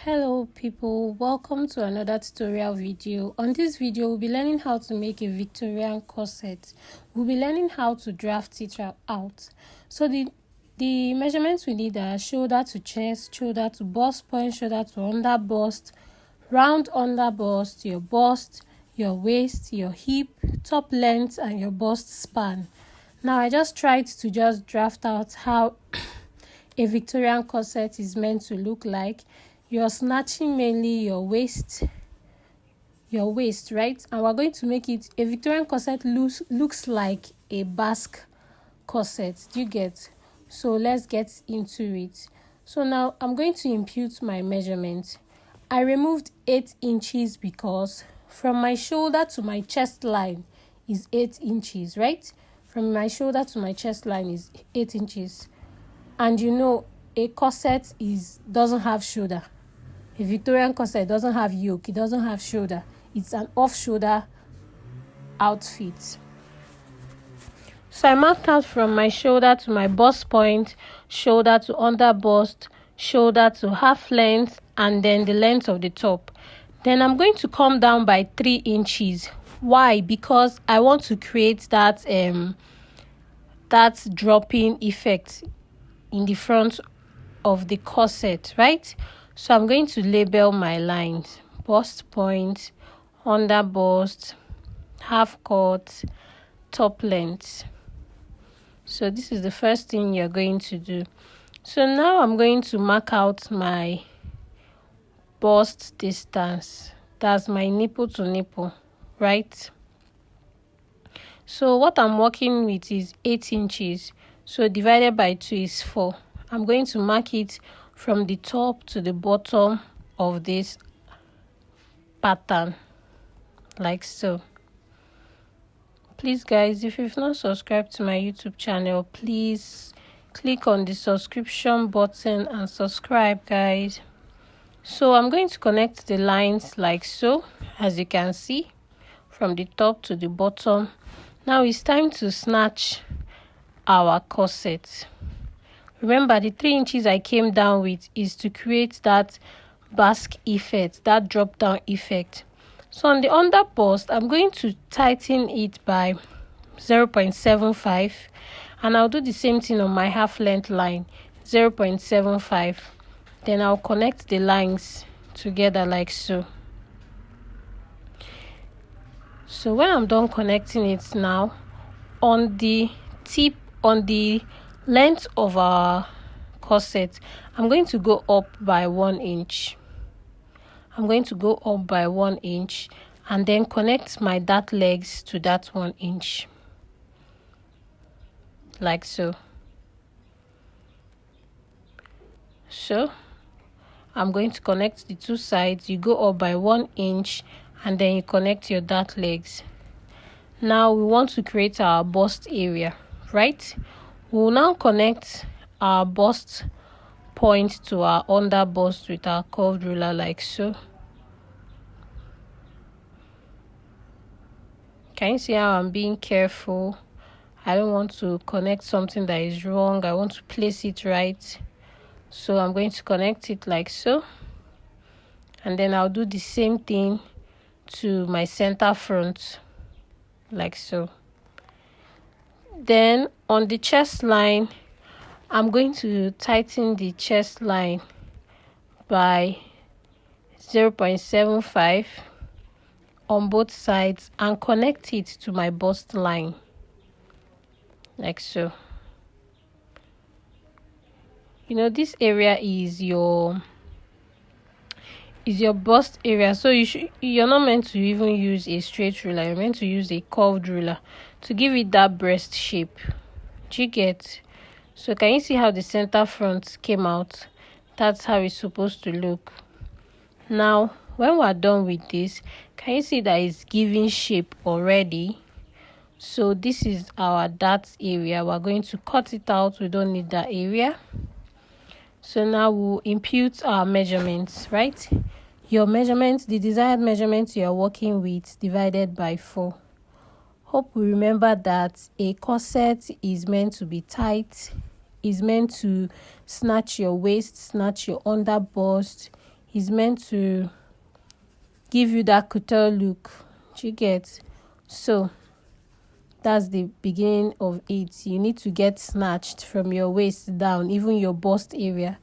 Hello people, welcome to another tutorial video. On this video we'll be learning how to make a Victorian corset. We'll be learning how to draft it out. So the measurements we need are shoulder to chest, shoulder to bust point, shoulder to under bust, round under bust, your waist, your hip, top length and your bust span. Now I just tried to draft out how a Victorian corset is meant to look like. You're snatching mainly your waist, right? And we're going to make it a Victorian corset looks like a basque corset. Do you get? So let's get into it. So now I'm going to impute my measurement. I removed 8 inches because from my shoulder to my chest line is 8 inches, right? From my shoulder to my chest line is 8 inches. And you know, a corset doesn't have shoulder. A Victorian corset doesn't have yoke. It doesn't have shoulder. It's an off-shoulder outfit. So I marked out from my shoulder to my bust point, shoulder to under bust, shoulder to half length, and then the length of the top. Then I'm going to come down by 3 inches. Why? Because I want to create that dropping effect in the front of the corset, right? So I'm going to label my lines: bust point, under bust, half cut, top length. So this is the first thing you're going to do. So now I'm going to mark out my bust distance. That's my nipple to nipple, right? So what I'm working with is 8 inches. So divided by 2 is 4. I'm going to mark it from the top to the bottom of this pattern, like so. Please guys, if you've not subscribed to my YouTube channel, please click on the subscription button and subscribe, guys. So I'm going to connect the lines like so, as you can see, from the top to the bottom. Now it's time to snatch our corset. Remember, the 3 inches I came down with is to create that basque effect, that drop down effect. So on the under bust, I'm going to tighten it by 0.75, and I'll do the same thing on my half length line, 0.75. Then I'll connect the lines together like so. So when I'm done connecting it now, on the length of our corset, I'm going to go up by 1 inch. I'm going to go up by 1 inch and then connect my dart legs to that 1 inch, like so. So I'm going to connect the two sides. You go up by 1 inch and then you connect your dart legs. Now we want to create our bust area, right? We'll now connect our bust point to our under bust with our curved ruler like so. Can you see how I'm being careful? I don't want to connect something that is wrong. I want to place it right. So I'm going to connect it like so. And then I'll do the same thing to my center front, like so. Then on the chest line, I'm going to tighten the chest line by 0.75 on both sides and connect it to my bust line, like so. You know, this area is your bust area, so you're not meant to even use a straight ruler. You're meant to use a curved ruler to give it that breast shape. Do you get? So can you see how the center front came out? That's how it's supposed to look. Now when we're done with this, can you see that it's giving shape already? So this is our dart area. We're going to cut it out. We don't need that area. So now we'll impute our measurements, right? Your measurements, the desired measurements you're working with, divided by 4. Hope we remember that a corset is meant to be tight, is meant to snatch your waist, snatch your under bust, is meant to give you that couture look. Do you get? So that's the beginning of it. You need to get snatched from your waist down, even your bust area.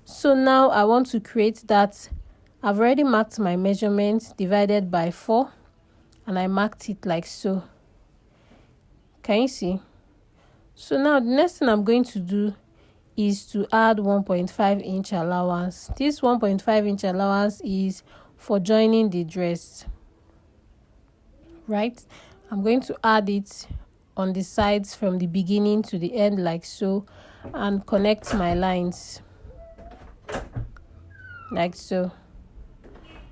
So now I want to create that. I've already marked my measurement divided by 4, and I marked it like so. Can you see? So now the next thing I'm going to do is to add 1.5 inch allowance. This 1.5 inch allowance is for joining the dress, right? I'm going to add it on the sides from the beginning to the end like so, and connect my lines like so.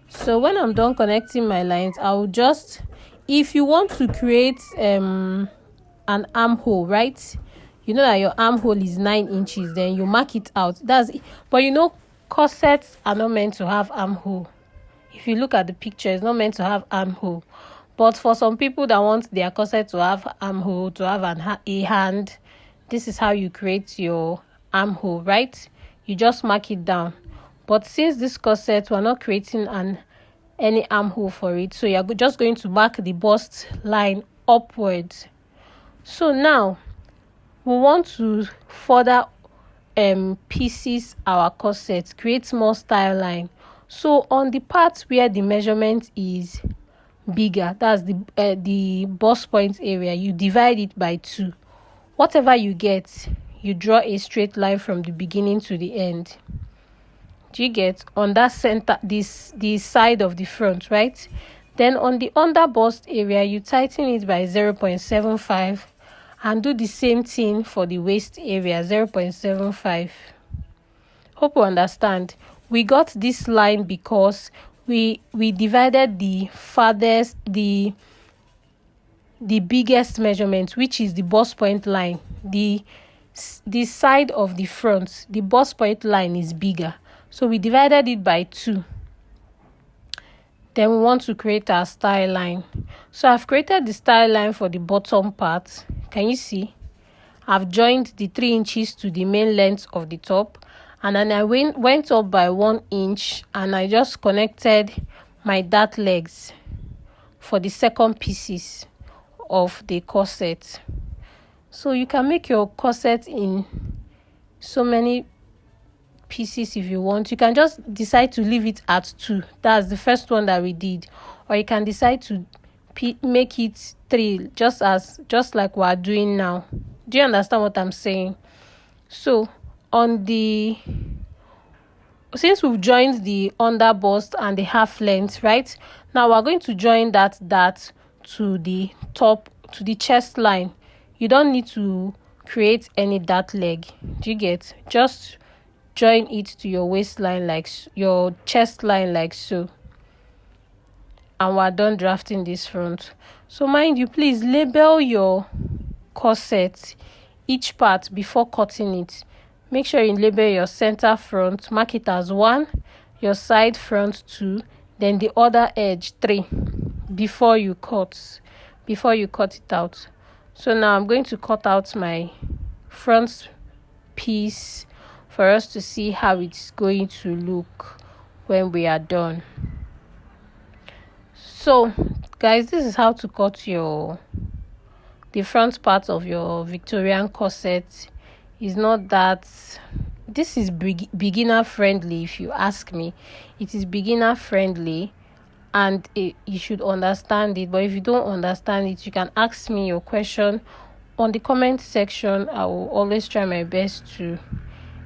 So when I'm done connecting my lines, I'll just, if you want to create an armhole, right? You know that your armhole is 9 inches, then you mark it out. But you know, corsets are not meant to have armhole. If you look at the picture, it's not meant to have armhole. But for some people that want their corset to have armhole, to have a hand, this is how you create your armhole, right? You just mark it down. But since this corset, we're not creating any armhole for it, so you're just going to mark the bust line upwards. So now we want to further pieces our corset, create more style line. So on the part where the measurement is bigger, that's the bust point area, you divide it by 2. Whatever you get, you draw a straight line from the beginning to the end. Do you get? On that center, the side of the front, right? Then on the under bust area, you tighten it by 0.75 and do the same thing for the waist area, 0.75. Hope you understand. We got this line because we divided the farthest, the biggest measurement, which is the bust point line. The side of the front, the bust point line is bigger, so we divided it by 2. Then we want to create our style line. So I've created the style line for the bottom part. Can you see? I've joined the 3 inches to the main length of the top, and then I went up by 1 inch, and I just connected my dart legs for the second pieces of the corset. So you can make your corset in so many pieces if you want. You can just decide to leave it at 2. That's the first one that we did, or you can decide to make it 3, just like we're doing now. Do you understand what I'm saying? So since we've joined the under bust and the half length, right, now we're going to join that to the top, to the chest line. You don't need to create any dart leg. Do you get? Just join it to your waistline, like your chest line, like so. And we're done drafting this front. So mind you, please label your corset, each part, before cutting it. Make sure you label your center front, mark it as 1, your side front 2, then the other edge 3 before you cut it out. So now I'm going to cut out my front piece for us to see how it's going to look when we are done. So guys, this is how to cut the front part of your Victorian corset. Is not that this is beginner friendly. If you ask me, it is beginner friendly, and you should understand it. But if you don't understand it, you can ask me your question on the comment section. I will always try my best to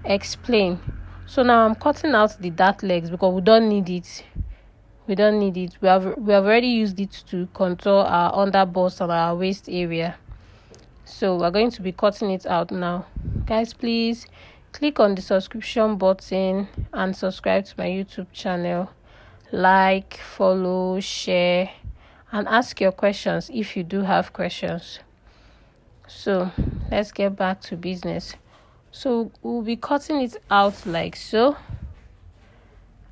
explain. So now I'm cutting out the dart legs because we don't need it. We have already used it to contour our under bust and our waist area. So we're going to be cutting it out now. Guys, please click on the subscription button and subscribe to my YouTube channel. Like, follow, share, and ask your questions if you do have questions. So let's get back to business. So we'll be cutting it out like so,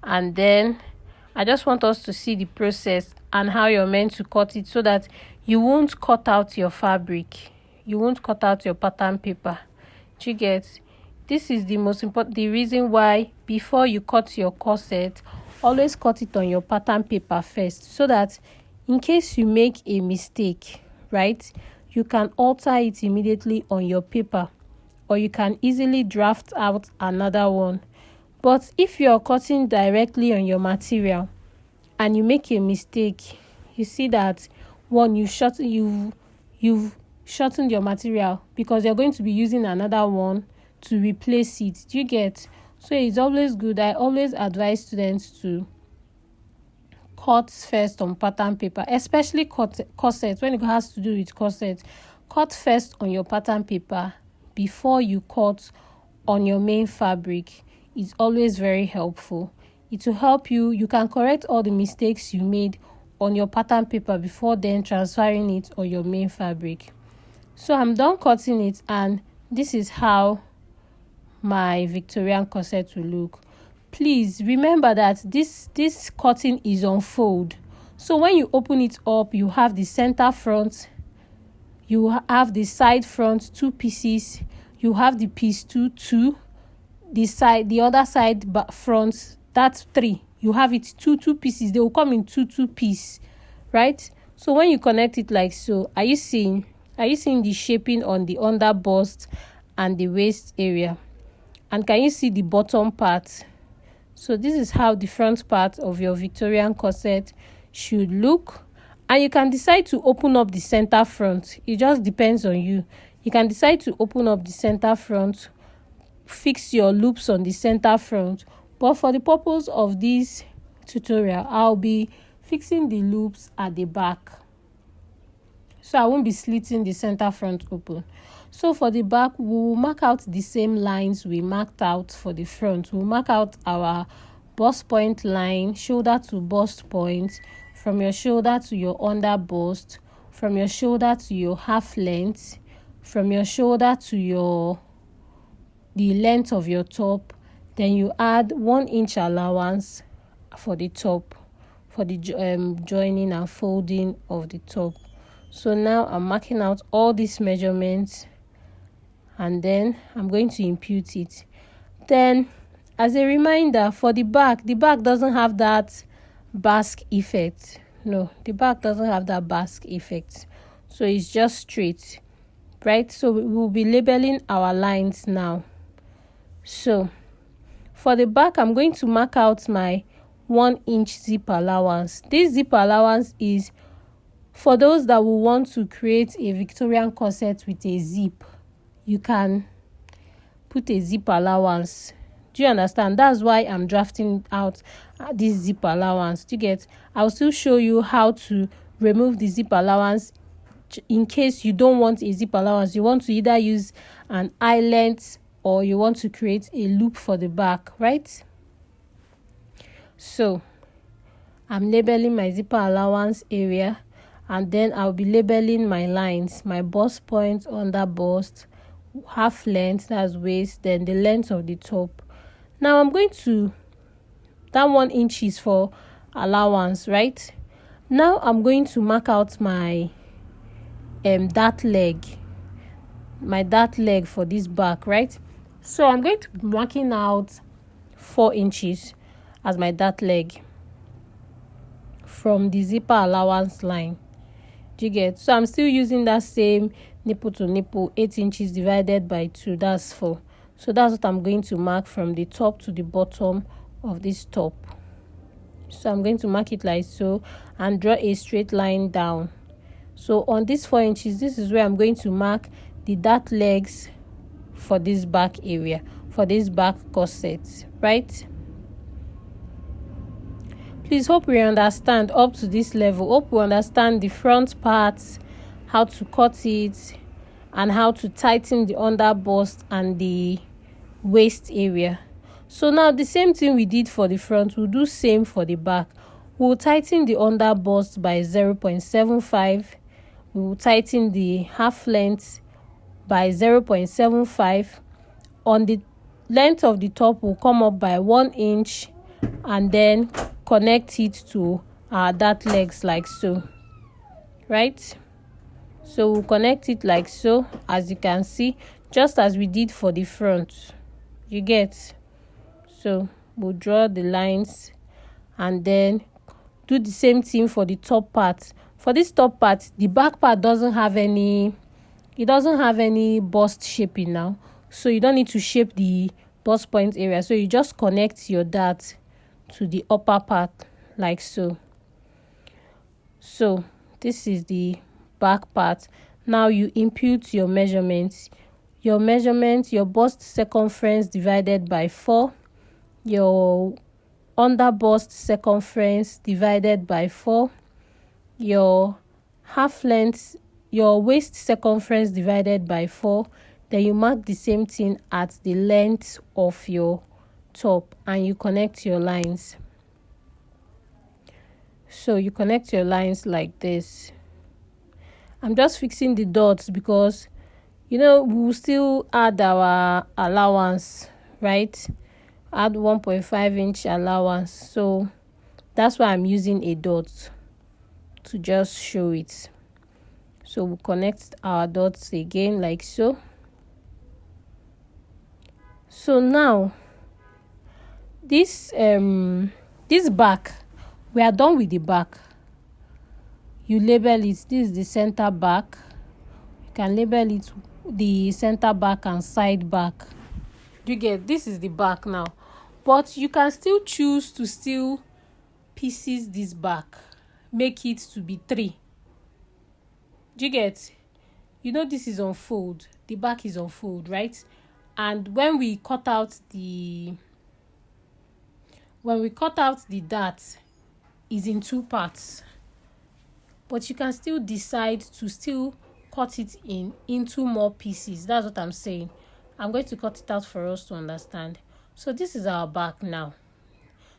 and then I just want us to see the process and how you're meant to cut it, so that you won't cut out your fabric, you won't cut out your pattern paper. Do you get? This is the most important, the reason why before you cut your corset, always cut it on your pattern paper first, so that in case you make a mistake, right, you can alter it immediately on your paper, or you can easily draft out another one. But if you're cutting directly on your material and you make a mistake, you see that one, you've shortened your material, because you're going to be using another one to replace it. Do you get? So it's always good. I always advise students to cut first on pattern paper, especially corset. When it has to do with corset, cut first on your pattern paper before you cut on your main fabric. It's always very helpful. It will help you. You can correct all the mistakes you made on your pattern paper before then transferring it on your main fabric. So I'm done cutting it, and this is how my Victorian corset will look. Please remember that this cutting is on fold. So when you open it up, you have the center front, you have the side front, 2 pieces, you have the piece 2, the other side front, that's 3. You have it 2 pieces. They will come in 2 piece, right? So when you connect it like so, are you seeing the shaping on the under bust and the waist area? And can you see the bottom part? So this is how the front part of your Victorian corset should look. And you can decide to open up the center front. It just depends on you. You can decide to open up the center front, fix your loops on the center front. But for the purpose of this tutorial, I'll be fixing the loops at the back. So I won't be slitting the center front open. So for the back, we will mark out the same lines we marked out for the front. We'll mark out our bust point line, shoulder to bust point, from your shoulder to your under bust, from your shoulder to your half length, from your shoulder to the length of your top. Then you add 1 inch allowance for the top, for the joining and folding of the top. So now I'm marking out all these measurements, and then I'm going to impute it. Then, as a reminder, for the back doesn't have that basque effect. No, the back doesn't have that basque effect. So it's just straight, right? So we will be labeling our lines now. So for the back, I'm going to mark out my 1 inch zip allowance. This zip allowance is for those that will want to create a Victorian corset with a zip. You can put a zip allowance. Do you understand? That's why I'm drafting out this zip allowance. Do you get? I'll still show you how to remove the zip allowance in case you don't want a zip allowance. You want to either use an eyelet or you want to create a loop for the back, right? So I'm labeling my zipper allowance area, and then I'll be labeling my lines, my bust point, under bust, half length, that's waist, then the length of the top. Now I'm going to, that 1 inch is for allowance, right? Now I'm going to mark out my dart leg for this back, right? So I'm going to be marking out 4 inches as my dart leg from the zipper allowance line. Do you get? So I'm still using that same nipple to nipple, 8 inches divided by 2, that's 4. So that's what I'm going to mark from the top to the bottom of this top. So I'm going to mark it like so and draw a straight line down. So on this 4 inches, this is where I'm going to mark the dart legs for this back area, for this back corset, right? Please, hope we understand up to this level. Hope we understand the front parts, how to cut it, and how to tighten the under bust and the waist area. So now the same thing we did for the front, we'll do same for the back. We'll tighten the under bust by 0.75. We will tighten the half length by 0.75. On the length of the top, will come up by 1 inch, and then connect it to our dart legs like so, right? So we'll connect it like so, as you can see, just as we did for the front. You get? So we'll draw the lines and then do the same thing for the top part. For this top part, the back part doesn't have any bust shaping now, so you don't need to shape the bust point area. So you just connect your dart to the upper part like so. So this is the back part. Now you input your measurements. Your bust circumference divided by 4, your under bust circumference divided by 4, your half length, your waist circumference divided by 4. Then you mark the same thing at the length of your top and you connect your lines. So you connect your lines like this. I'm just fixing the dots because we'll still add our allowance, right? Add 1.5 inch allowance. So that's why I'm using a dot to just show it. So we'll connect our dots again like so. So now this back, we are done with the back. You label it. This is the center back. You can label it the center back and side back. You get, this is the back now, but you can still choose to still pieces this back, make it to be 3. Do you get? This is on fold, the back is on fold, right? And when we cut out the dart, is in 2 parts, but you can still decide to still cut it into more pieces. That's what I'm saying. I'm going to cut it out for us to understand. So this is our back now.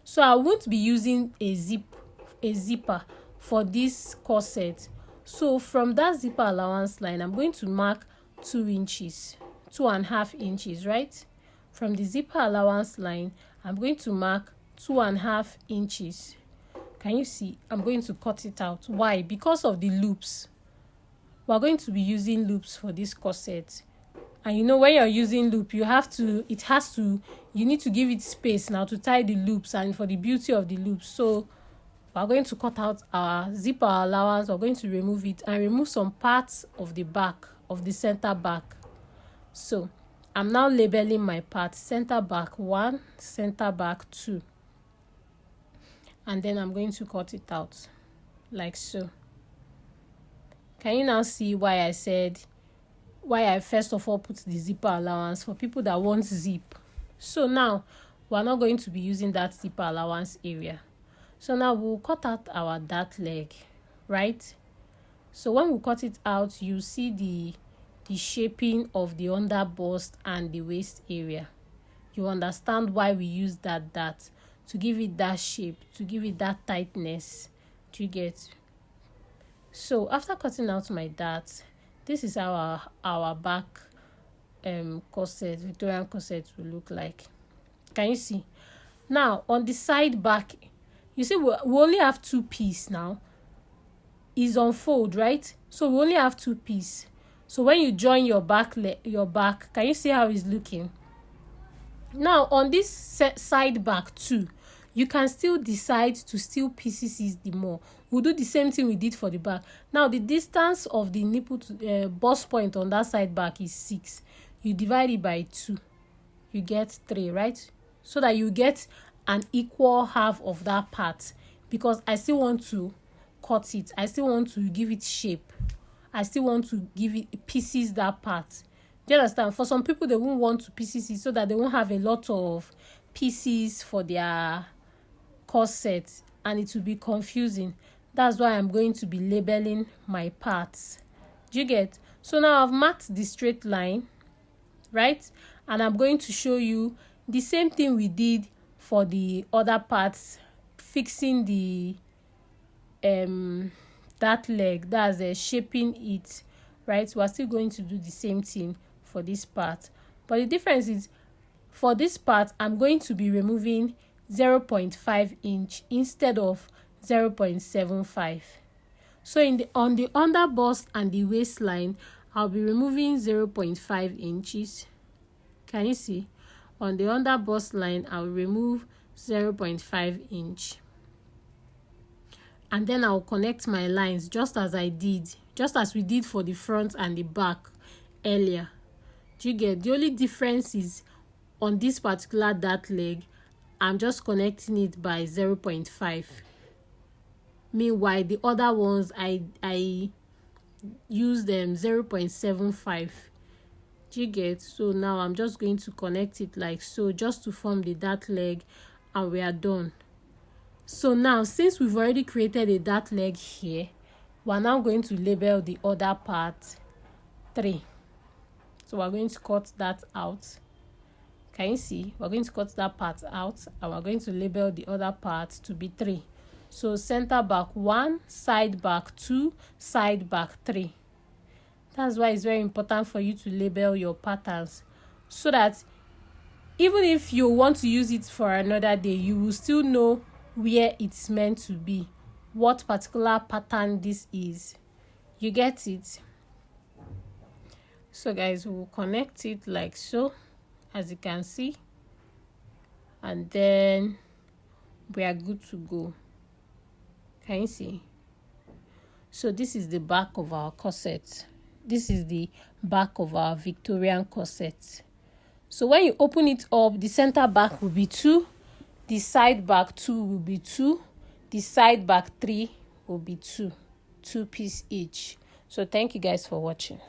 So I won't be using a zipper for this corset. So from that zipper allowance line, I'm going to mark 2.5 inches, right? From the zipper allowance line, I'm going to mark 2.5 inches. Can you see? I'm going to cut it out. Why? Because of the loops. We're going to be using loops for this corset. And when you're using loop, you need to give it space now to tie the loops and for the beauty of the loops. So we're going to cut out our zipper allowance. We're going to remove it and remove some parts of the back, of the center back. So I'm now labeling my part: center back 1, center back 2. And then I'm going to cut it out like so. Can you now see why I first of all put the zipper allowance for people that want zip? So now we're not going to be using that zipper allowance area. So now we'll cut out our dart leg, right? So when we cut it out, you see the shaping of the under bust and the waist area. You understand why we use that dart, to give it that shape, to give it that tightness. Do you get? So after cutting out my dart, this is how our back corset, Victorian corset, will look like. Can you see? Now on the side back, you see we only have 2 pieces now. Is on fold, right? So we only have 2 pieces. So when you join your back, can you see how it's looking? Now on this side back too, you can still decide to still pieces the more. We'll do the same thing we did for the back. Now the distance of the nipple to bust point on that side back is 6. You divide it by 2, you get 3, right? So that you get an equal half of that part, because I still want to cut it. I still want to give it shape. I still want to give it pieces that part. Do you understand? For some people, they won't want to pieces it so that they won't have a lot of pieces for their corset and it will be confusing. That's why I'm going to be labeling my parts. Do you get? So now I've marked the straight line, right? And I'm going to show you the same thing we did for the other parts, fixing the that leg, that's shaping it, right? We're still going to do the same thing for this part, but the difference is for this part I'm going to be removing 0.5 inch instead of 0.75. So on the under bust and the waistline, I'll be removing 0.5 inches. Can you see? On the under bust line, I'll remove 0.5 inch. and then I'll connect my lines just as we did for the front and the back earlier. Do you get? The only difference is on this particular dart leg, I'm just connecting it by 0.5. Meanwhile, the other ones I use them 0.75. Do you get? So now I'm just going to connect it like so, just to form the dart leg, and we are done. So now, since we've already created a dart leg here, we're now going to label the other part 3. So we're going to cut that out. Can you see? We're going to cut that part out, and we're going to label the other part to be 3. So center back 1, side back 2, side back 3. That's why it's very important for you to label your patterns, so that even if you want to use it for another day, you will still know where it's meant to be, what particular pattern this is. You get it? So guys, we'll connect it like so, as you can see, and then we are good to go. Can you see? So this is the back of our corset. This is the back of our Victorian corset. So when you open it up, the center back will be 2, the side back 2 will be 2, the side back 3 will be 2 piece each. So thank you guys for watching.